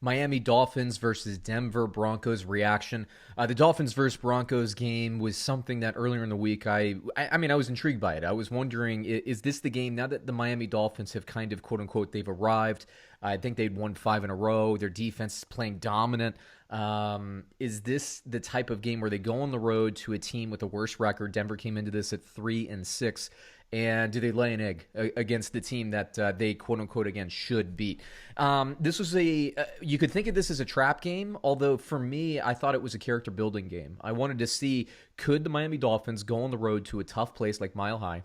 Miami Dolphins versus Denver Broncos reaction. The Dolphins versus Broncos game was something that earlier in the week, I mean, I was intrigued by it. I was wondering, is this the game now that the Miami Dolphins have kind of, quote unquote, they've arrived? I think they'd won 5 in a row. Their defense is playing dominant. Is this the type of game where they go on the road to a team with a worse record? Denver came into this at 3-6. And do they lay an egg against the team that they, quote unquote, again, should beat? This was you could think of this as a trap game, although for me, I thought it was a character building game. I wanted to see, could the Miami Dolphins go on the road to a tough place like Mile High,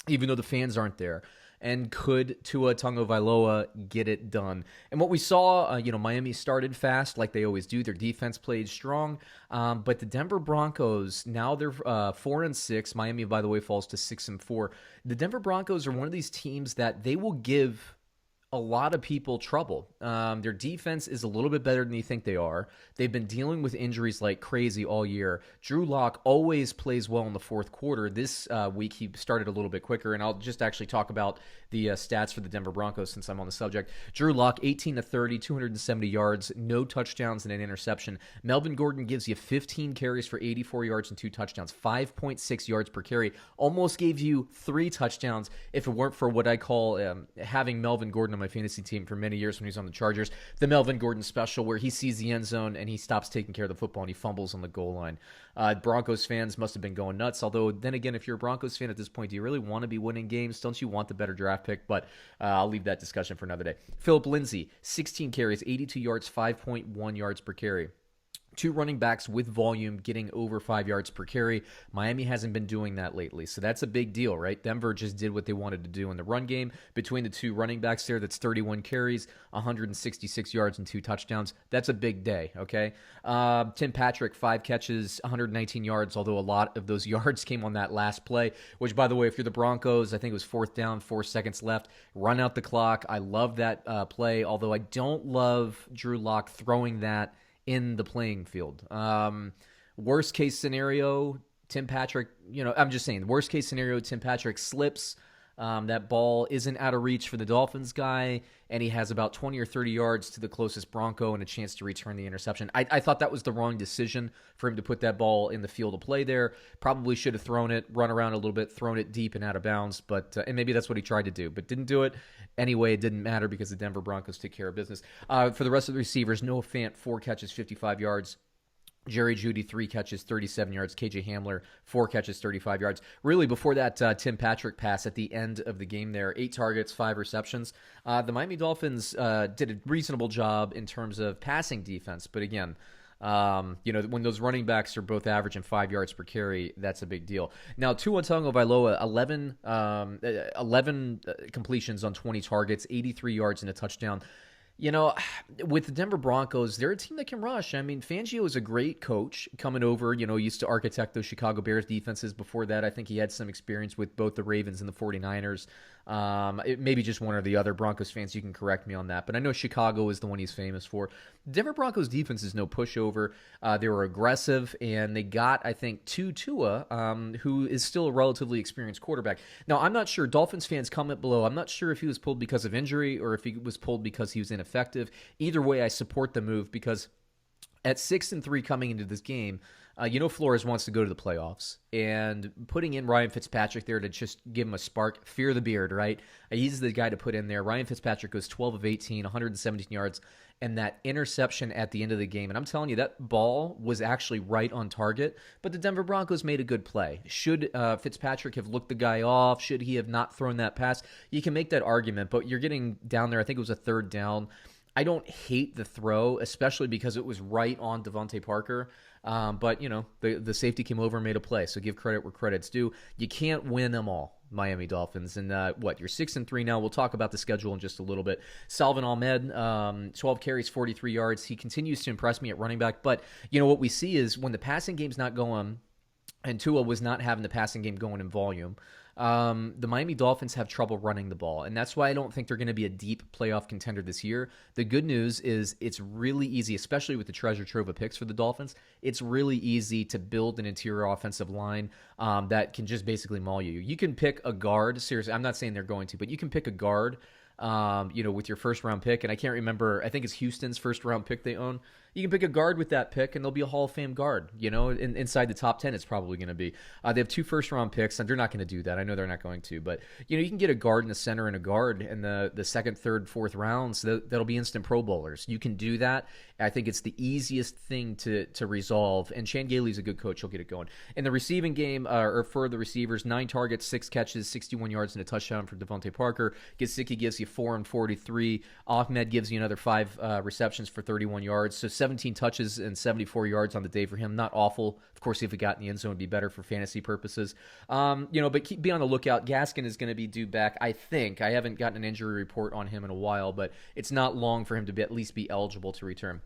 even though the fans aren't there? And could Tua Tagovailoa get it done? And what we saw, Miami started fast like they always do. Their defense played strong. But the Denver Broncos, now they're 4-6. Miami, by the way, falls to 6-4. The Denver Broncos are one of these teams that they will give a lot of people trouble. Their defense is a little bit better than you think they are. They've been dealing with injuries like crazy all year. Drew Lock always plays well in the fourth quarter. This week he started a little bit quicker, and I'll just actually talk about the stats for the Denver Broncos since I'm on the subject. Drew Lock, 18-30, 270 yards, no touchdowns and an interception. Melvin Gordon gives you 15 carries for 84 yards and 2 touchdowns, 5.6 yards per carry. Almost gave you 3 touchdowns if it weren't for what I call having Melvin Gordon on my fantasy team for many years when he was on the Chargers. The Melvin Gordon special where he sees the end zone and he stops taking care of the football and he fumbles on the goal line. Broncos fans must have been going nuts. Although, then again, if you're a Broncos fan at this point, do you really want to be winning games? Don't you want the better draft pick? But I'll leave that discussion for another day. Philip Lindsay, 16 carries, 82 yards, 5.1 yards per carry. 2 running backs with volume getting over 5 yards per carry. Miami hasn't been doing that lately, so that's a big deal, right? Denver just did what they wanted to do in the run game. Between the 2 running backs there, that's 31 carries, 166 yards, and 2 touchdowns. That's a big day, okay? Tim Patrick, 5 catches, 119 yards, although a lot of those yards came on that last play, which, by the way, if you're the Broncos, I think it was 4th down, 4 seconds left. Run out the clock. I love that play, although I don't love Drew Lock throwing that in the playing field. Worst case scenario, Tim Patrick, I'm just saying, worst case scenario, Tim Patrick slips. That ball isn't out of reach for the Dolphins guy, and he has about 20 or 30 yards to the closest Bronco and a chance to return the interception. I thought that was the wrong decision for him to put that ball in the field of play there. Probably should have thrown it, run around a little bit, thrown it deep and out of bounds, but and maybe that's what he tried to do, but didn't do it. Anyway, it didn't matter because the Denver Broncos took care of business. For the rest of the receivers, Noah Fant, 4 catches, 55 yards. Jerry Jeudy, 3 catches, 37 yards. KJ Hamler, 4 catches, 35 yards. Really, before that Tim Patrick pass at the end of the game there, 8 targets, 5 receptions. The Miami Dolphins did a reasonable job in terms of passing defense. But again, when those running backs are both averaging 5 yards per carry, that's a big deal. Now, Tua Tagovailoa, 11 completions on 20 targets, 83 yards and a touchdown. With the Denver Broncos, they're a team that can rush. I mean, Fangio is a great coach coming over, used to architect those Chicago Bears defenses. Before that, I think he had some experience with both the Ravens and the 49ers. It may be just one or the other. Broncos fans, you can correct me on that. But I know Chicago is the one he's famous for. Denver Broncos defense is no pushover. They were aggressive, and they got, I think, to Tua, who is still a relatively experienced quarterback. Now, I'm not sure. Dolphins fans, comment below. I'm not sure if he was pulled because of injury or if he was pulled because he was ineffective. Either way, I support the move because at 6-3 coming into this game, Flores wants to go to the playoffs, and putting in Ryan Fitzpatrick there to just give him a spark, fear the beard, right? He's the guy to put in there. Ryan Fitzpatrick goes 12 of 18, 117 yards, and that interception at the end of the game. And I'm telling you, that ball was actually right on target, but the Denver Broncos made a good play. Should Fitzpatrick have looked the guy off? Should he have not thrown that pass? You can make that argument, but you're getting down there. I think it was a 3rd down. I don't hate the throw, especially because it was right on Davante Parker. But, the safety came over and made a play, so give credit where credit's due. You can't win them all, Miami Dolphins. And you're 6-3 now. We'll talk about the schedule in just a little bit. Salvon Ahmed, 12 carries, 43 yards. He continues to impress me at running back. But, what we see is when the passing game's not going, and Tua was not having the passing game going in volume, the Miami Dolphins have trouble running the ball, and that's why I don't think they're going to be a deep playoff contender this year. The good news is it's really easy, especially with the treasure trove of picks for the Dolphins, it's really easy to build an interior offensive line that can just basically maul you. You can pick a guard, seriously, I'm not saying they're going to, but you can pick a guard with your first round pick. And I can't remember, I think it's Houston's first round pick they own. You can pick a guard with that pick, and they'll be a Hall of Fame guard. Inside the top 10, it's probably going to be. They have 2 first-round picks, and they're not going to do that. I know they're not going to. But, you can get a guard and a center and a guard in the second, third, fourth rounds. That'll be instant Pro Bowlers. You can do that. I think it's the easiest thing to resolve. And Chan Gailey's a good coach. He'll get it going. In the receiving game, or for the receivers, 9 targets, 6 catches, 61 yards, and a touchdown for Davante Parker. Gesicki gives you 4 and 43. Ahmed gives you another 5 receptions for 31 yards. So 17 touches and 74 yards on the day for him. Not awful. Of course, if he got in the end zone, it'd be better for fantasy purposes. But be on the lookout. Gaskin is going to be due back, I think. I haven't gotten an injury report on him in a while, but it's not long for him to at least be eligible to return.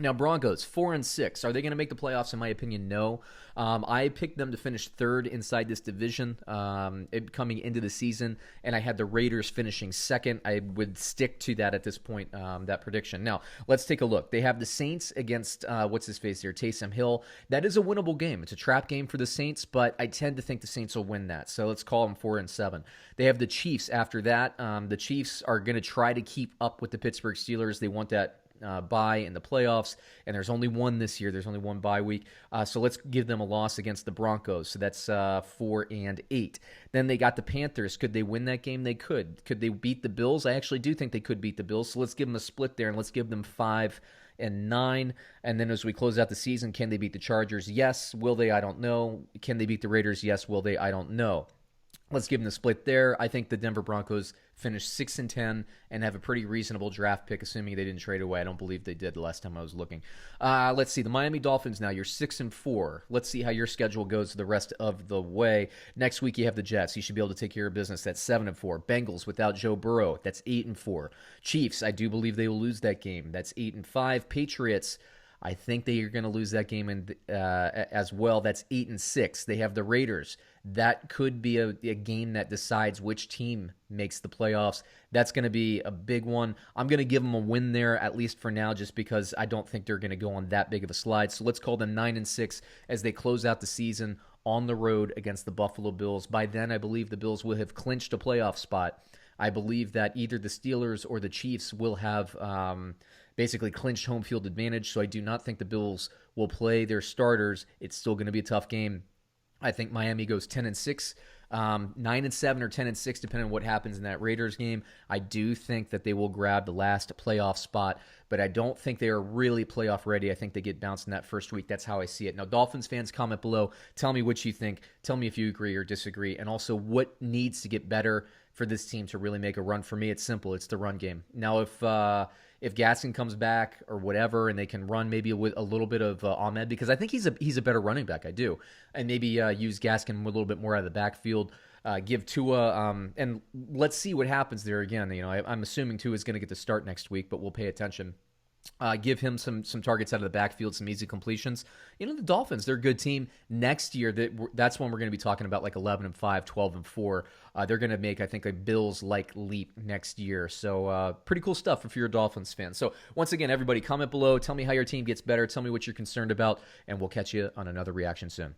Now, Broncos, 4-6. Are they going to make the playoffs? In my opinion, no. I picked them to finish third inside this division coming into the season, and I had the Raiders finishing second. I would stick to that at this point, that prediction. Now, let's take a look. They have the Saints against, what's-his-face here, Taysom Hill. That is a winnable game. It's a trap game for the Saints, but I tend to think the Saints will win that. So let's call them 4-7. They have the Chiefs after that. The Chiefs are going to try to keep up with the Pittsburgh Steelers. They want that bye in the playoffs, and there's only one this year. There's only one bye week. So let's give them a loss against the Broncos. So that's 4-8. Then they got the Panthers. Could they win that game? They could. Could they beat the Bills? I actually do think they could beat the Bills. So let's give them a split there, and let's give them 5-9. And then as we close out the season, can they beat the Chargers? Yes. Will they? I don't know. Can they beat the Raiders? Yes. Will they? I don't know. Let's give them the split there. I think the Denver Broncos finish 6-10 and have a pretty reasonable draft pick, assuming they didn't trade away. I don't believe they did the last time I was looking. Let's see. The Miami Dolphins now, you're 6-4. Let's see how your schedule goes the rest of the way. Next week, you have the Jets. You should be able to take care of business. That's 7-4. Bengals without Joe Burrow. That's 8-4. Chiefs, I do believe they will lose that game. That's 8-5. Patriots, I think they are going to lose that game as well. That's 8-6. They have the Raiders. That could be a game that decides which team makes the playoffs. That's going to be a big one. I'm going to give them a win there, at least for now, just because I don't think they're going to go on that big of a slide. So let's call them 9-6 as they close out the season on the road against the Buffalo Bills. By then, I believe the Bills will have clinched a playoff spot. I believe that either the Steelers or the Chiefs will have basically clinched home field advantage, so I do not think the Bills will play their starters. It's still going to be a tough game. I think Miami goes 10-6, 9-7 or 10-6, depending on what happens in that Raiders game. I do think that they will grab the last playoff spot, but I don't think they are really playoff ready. I think they get bounced in that first week. That's how I see it. Now, Dolphins fans, comment below. Tell me what you think. Tell me if you agree or disagree, and also what needs to get better for this team to really make a run. For me, it's simple. It's the run game. Now, if Gaskin comes back or whatever, and they can run maybe with a little bit of Ahmed, because I think he's a better running back. I do, and maybe use Gaskin a little bit more out of the backfield. Give Tua, and let's see what happens there again. I'm assuming Tua is going to get the start next week, but we'll pay attention. Give him some targets out of the backfield, some easy completions. The Dolphins, they're a good team. Next year, that's when we're going to be talking about like 11-5, 12-4. They're going to make, I think, a Bills-like leap next year. So pretty cool stuff if you're a Dolphins fan. So once again, everybody, comment below. Tell me how your team gets better. Tell me what you're concerned about, and we'll catch you on another reaction soon.